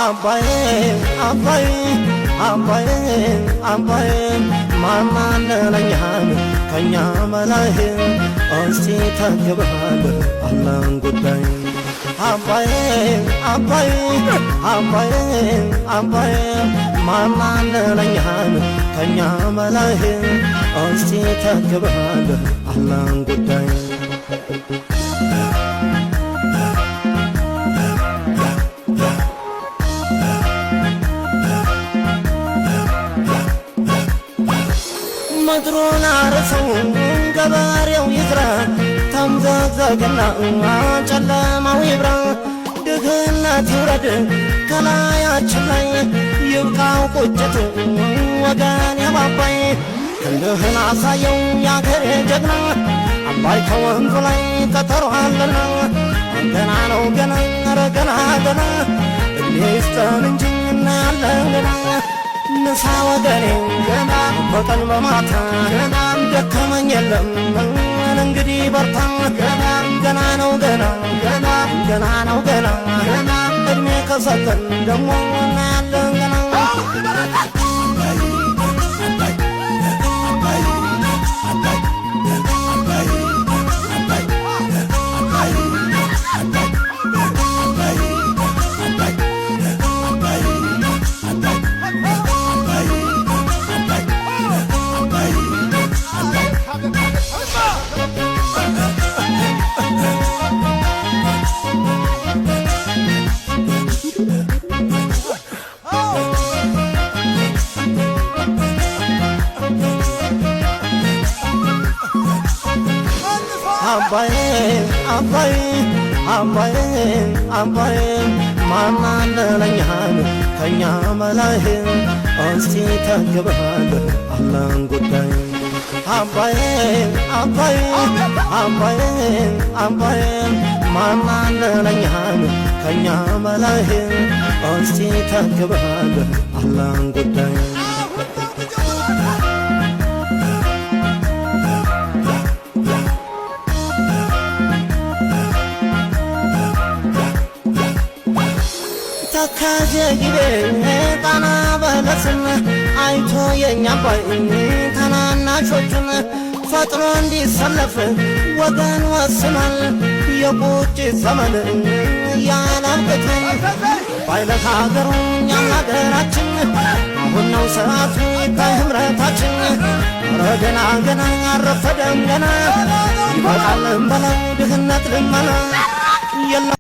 አባዬ አባዬ አባዬ አባዬ ማን ለኛን ከኛ መላህ እስቲ ተግባል አላህን ጉዳይ አባዬ አባዬ አባዬ አባዬ ማን ለኛን ከኛ መላህ እስቲ ተግባል አላህን ጉዳይ ምድሩን አርሰው ገበሬው ይዝራ ተምዘግዘግና ጨለማው ይብራ ድህነት ይውረድ ከላያችን ላይ ይብቃው ቁጭት ወገን የባባይ ክንድህን አሳየው ያገሬ ጀግና አባይ ከወንዙ ላይ ተተሯልና ገና ነው ገና ኧረ ገና ገና እድሜ ይስጠን እንጂ እናያለን ገና ንሳ ወገኔ ገና በቀን በማታ ገና ደከመኝ የለም እንግዲህ በርታ ገና ገና ነው ገና ገና ገና ነው ገና ገና እድሜ ከሰጠን ደሞ እናያለን ገና አባዬ አባዬ አባዬ አባዬ ማን ለኛን ከኛ መላህ እስቲ ተግባል አላህን ጉዳይ አባዬ አባዬ አባዬ አባዬ ማን ለኛን ከኛ መላህ እስቲ ተግባል አላህን ጉዳይ ተካጀጊቤ ጣና በለስን አይቶ የኛ አባይ ታናናሾቹን ፈጥኖ እንዲሰለፍ ወገን ወስኗል የቁጭ ዘመን ያላብቅትን ባይለት ሀገሩ እኛም ሀገራችን አሁን ነው ሰዓቱ ይታይ ህብረታችን ኧረ ገና ገና አረፈደም ገና ይበቃልን በለው ድህነት ልመና